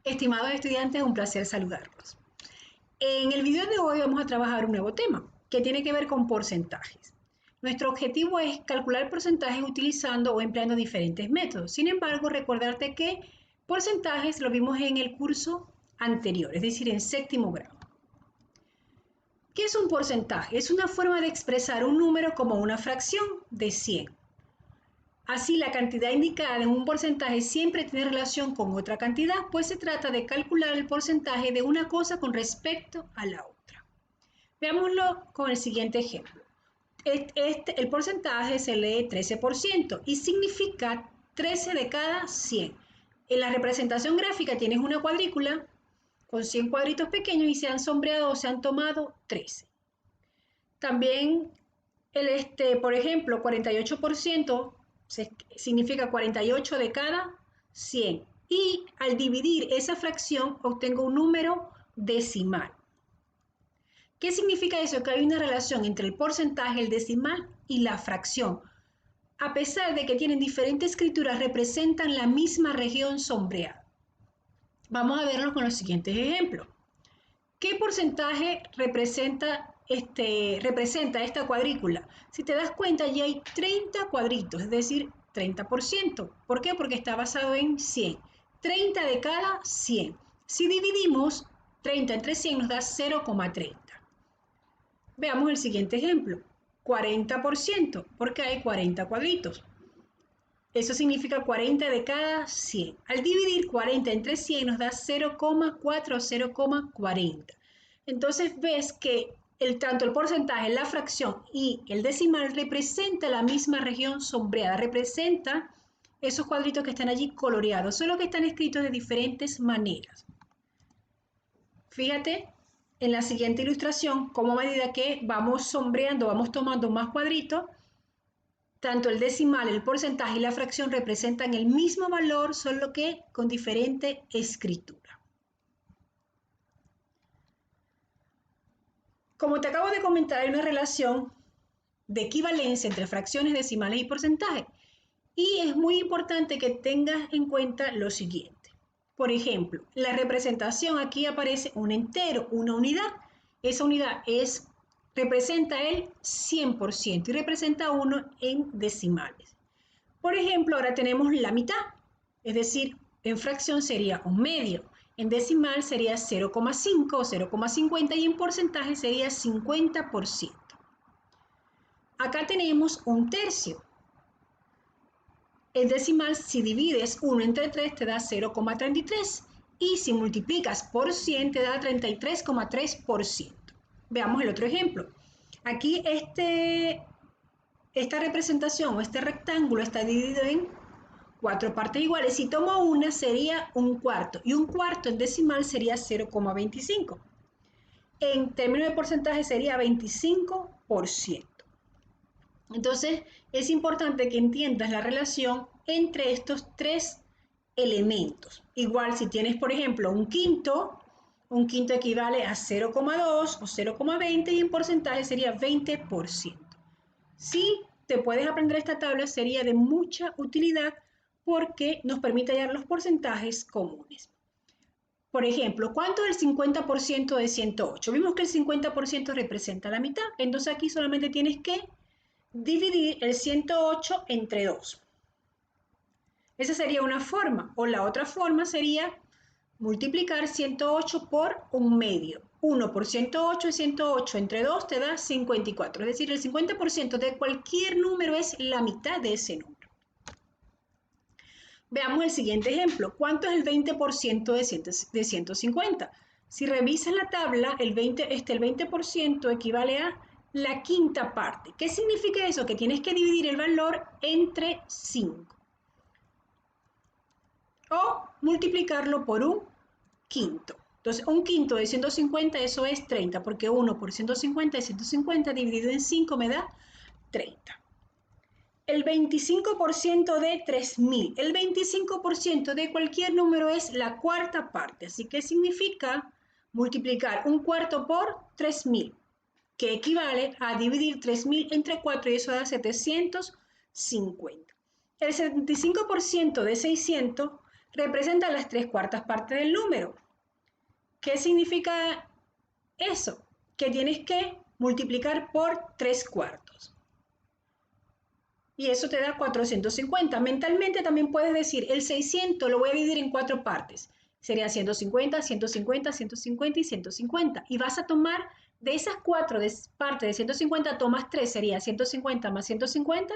Estimados estudiantes, un placer saludarlos. En el video de hoy vamos a trabajar un nuevo tema que tiene que ver con porcentajes. Nuestro objetivo es calcular porcentajes utilizando o empleando diferentes métodos. Sin embargo, recordarte que porcentajes lo vimos en el curso anterior, es decir, en séptimo grado. ¿Qué es un porcentaje? Es una forma de expresar un número como una fracción de 100. Así, la cantidad indicada en un porcentaje siempre tiene relación con otra cantidad, pues se trata de calcular el porcentaje de una cosa con respecto a la otra. Veámoslo con el siguiente ejemplo. El porcentaje se lee 13% y significa 13 de cada 100. En la representación gráfica tienes una cuadrícula con 100 cuadritos pequeños y se han sombreado o se han tomado 13. También, por ejemplo, 48% significa 48 de cada 100. Y al dividir esa fracción obtengo un número decimal. ¿Qué significa eso? Que hay una relación entre el porcentaje, el decimal y la fracción. A pesar de que tienen diferentes escrituras, representan la misma región sombreada. Vamos a verlo con los siguientes ejemplos. ¿Qué porcentaje representa esta cuadrícula? Si te das cuenta, ya hay 30 cuadritos, es decir, 30%. ¿Por qué? Porque está basado en 100. 30 de cada 100. Si dividimos 30 entre 100 nos da 0,30. Veamos el siguiente ejemplo. 40%, porque hay 40 cuadritos. Eso significa 40 de cada 100. Al dividir 40 entre 100 nos da 0,4 o 0,40. Entonces ves que tanto el porcentaje, la fracción y el decimal representa la misma región sombreada, representa esos cuadritos que están allí coloreados, solo que están escritos de diferentes maneras. Fíjate en la siguiente ilustración cómo a medida que vamos sombreando, vamos tomando más cuadritos, tanto el decimal, el porcentaje y la fracción representan el mismo valor, solo que con diferente escritura. Como te acabo de comentar, hay una relación de equivalencia entre fracciones, decimales y porcentajes. Y es muy importante que tengas en cuenta lo siguiente. Por ejemplo, la representación, aquí aparece un entero, una unidad. Esa unidad representa el 100% y representa 1 en decimales. Por ejemplo, ahora tenemos la mitad, es decir, en fracción sería un medio, en decimal sería 0,5 o 0,50 y en porcentaje sería 50%. Acá tenemos un tercio. En decimal, si divides 1 entre 3 te da 0,33 y si multiplicas por 100 te da 33,3%. Veamos el otro ejemplo. Aquí esta representación o este rectángulo está dividido en 4 partes iguales. Si tomo una sería un cuarto y un cuarto en decimal sería 0,25. En términos de porcentaje sería 25%. Entonces es importante que entiendas la relación entre estos tres elementos. Igual si tienes, por ejemplo, un quinto equivale a 0,2 o 0,20 y en porcentaje sería 20%. Si te puedes aprender esta tabla sería de mucha utilidad porque nos permite hallar los porcentajes comunes. Por ejemplo, ¿cuánto es el 50% de 108? Vimos que el 50% representa la mitad, entonces aquí solamente tienes que dividir el 108 entre 2. Esa sería una forma, o la otra forma sería multiplicar 108 por un medio. 1 por 108 y 108 entre 2 te da 54. Es decir, el 50% de cualquier número es la mitad de ese número. Veamos el siguiente ejemplo. ¿Cuánto es el 20% de 150? Si revisas la tabla, el 20% equivale a la quinta parte. ¿Qué significa eso? Que tienes que dividir el valor entre 5. O multiplicarlo por un quinto. Entonces, un quinto de 150, eso es 30, porque 1 por 150 es 150, dividido en 5 me da 30. El 25% de 3.000. El 25% de cualquier número es la cuarta parte. Así que significa multiplicar un cuarto por 3.000, que equivale a dividir 3.000 entre 4 y eso da 750. El 75% de 600 representa las 3/4 partes del número. ¿Qué significa eso? Que tienes que multiplicar por 3/4. Y eso te da 450. Mentalmente también puedes decir, el 600 lo voy a dividir en 4 partes. Serían 150, 150, 150 y 150. Y vas a tomar de esas 4 partes de 150, tomas 3, sería 150 más 150.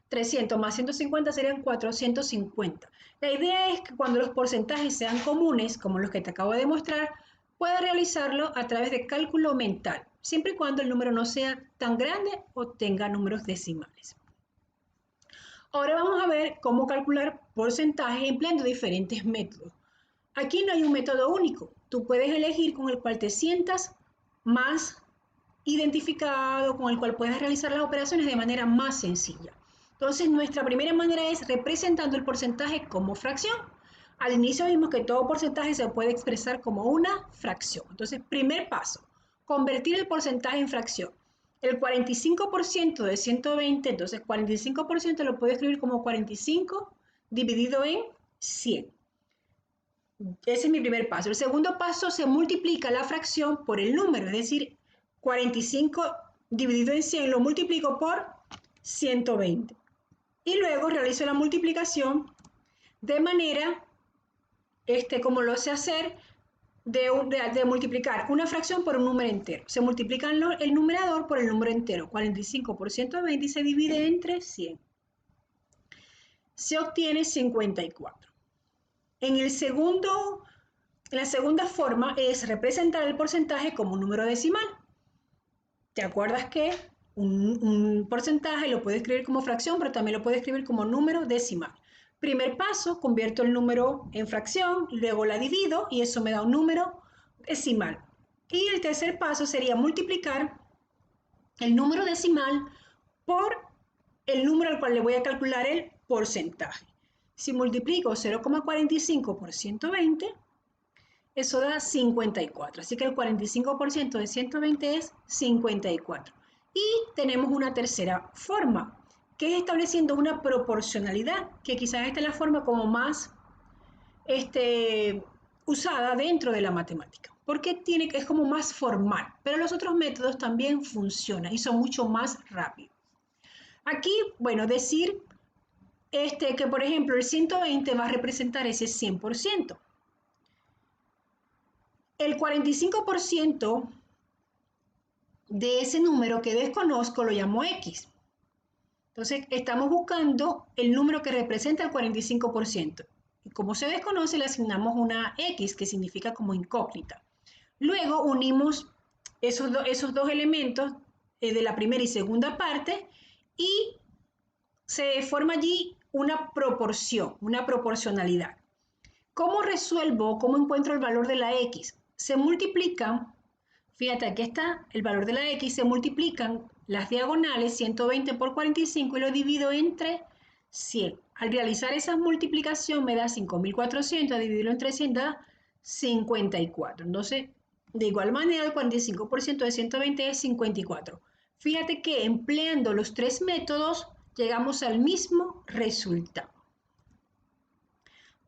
300 más 150 serían 450. La idea es que cuando los porcentajes sean comunes, como los que te acabo de mostrar, puedas realizarlo a través de cálculo mental, siempre y cuando el número no sea tan grande o tenga números decimales. Ahora vamos a ver cómo calcular porcentajes empleando diferentes métodos. Aquí no hay un método único. Tú puedes elegir con el cual te sientas más identificado, con el cual puedas realizar las operaciones de manera más sencilla. Entonces, nuestra primera manera es representando el porcentaje como fracción. Al inicio vimos que todo porcentaje se puede expresar como una fracción. Entonces, primer paso, convertir el porcentaje en fracción. El 45% de 120, entonces 45% lo puedo escribir como 45 dividido en 100. Ese es mi primer paso. El segundo paso, se multiplica la fracción por el número, es decir, 45 dividido en 100 lo multiplico por 120. Y luego realizo la multiplicación de manera, como lo sé hacer, de multiplicar una fracción por un número entero. Se multiplica el numerador por el número entero. 45 por 120 y se divide entre 100. Se obtiene 54. En la segunda forma es representar el porcentaje como un número decimal. ¿Te acuerdas que un porcentaje lo puedes escribir como fracción, pero también lo puedes escribir como número decimal? Primer paso, convierto el número en fracción, luego la divido y eso me da un número decimal. Y el tercer paso sería multiplicar el número decimal por el número al cual le voy a calcular el porcentaje. Si multiplico 0,45 por 120, eso da 54. Así que el 45% de 120 es 54. Y tenemos una tercera forma, que es estableciendo una proporcionalidad, que quizás esta es la forma como más usada dentro de la matemática, porque es como más formal, pero los otros métodos también funcionan y son mucho más rápidos. Aquí, bueno, decir que, por ejemplo, el 120 va a representar ese 100%. El 45% de ese número que desconozco lo llamo X. Entonces, estamos buscando el número que representa el 45%. Y como se desconoce, le asignamos una X, que significa como incógnita. Luego unimos esos dos elementos de la primera y segunda parte y se forma allí una proporción, una proporcionalidad. ¿Cómo resuelvo, cómo encuentro el valor de la X? Se multiplican, fíjate, aquí está el valor de la X, se multiplican las diagonales, 120 por 45, y lo divido entre 100. Al realizar esa multiplicación me da 5.400, dividirlo entre 100 da 54. Entonces, de igual manera, el 45% de 120 es 54. Fíjate que empleando los tres métodos, llegamos al mismo resultado.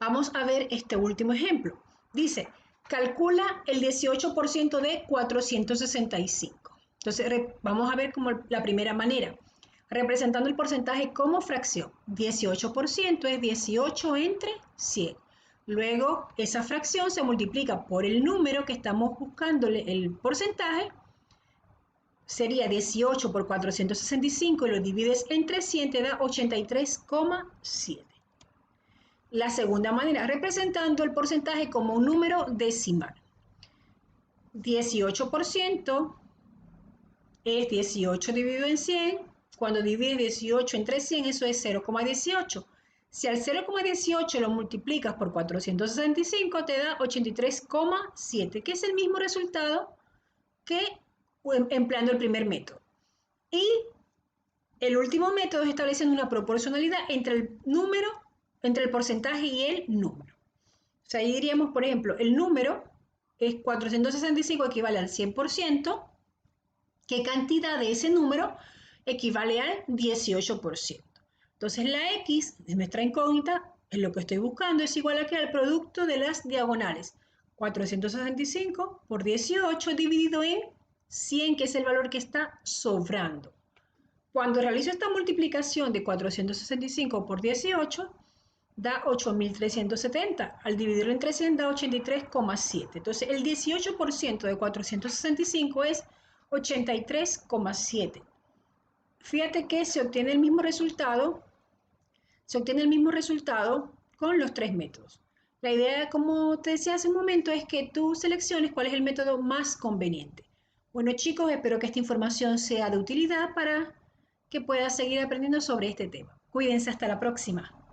Vamos a ver este último ejemplo. Dice, calcula el 18% de 465. Entonces, vamos a ver como la primera manera, representando el porcentaje como fracción. 18% es 18 entre 100. Luego, esa fracción se multiplica por el número que estamos buscándole el porcentaje. Sería 18 por 465 y lo divides entre 100, te da 83,7. La segunda manera, representando el porcentaje como un número decimal. 18% es 18 dividido en 100. Cuando divides 18 entre 100, eso es 0,18. Si al 0,18 lo multiplicas por 465, te da 83,7, que es el mismo resultado que empleando el primer método. Y el último método es estableciendo una proporcionalidad entre el porcentaje y el número. O sea, ahí diríamos, por ejemplo, el número es 465 equivale al 100%. ¿Qué cantidad de ese número equivale al 18%? Entonces la X de nuestra incógnita Lo que estoy buscando es igual a que al producto de las diagonales. 465 por 18 dividido en 100, que es el valor que está sobrando. Cuando realizo esta multiplicación de 465 por 18, da 8.370. Al dividirlo entre 100 da 83,7. Entonces, el 18% de 465 es 83,7. Fíjate que se obtiene el mismo resultado con los tres métodos. La idea, como te decía hace un momento, es que tú selecciones cuál es el método más conveniente. Bueno, chicos, espero que esta información sea de utilidad para que puedas seguir aprendiendo sobre este tema. Cuídense, hasta la próxima.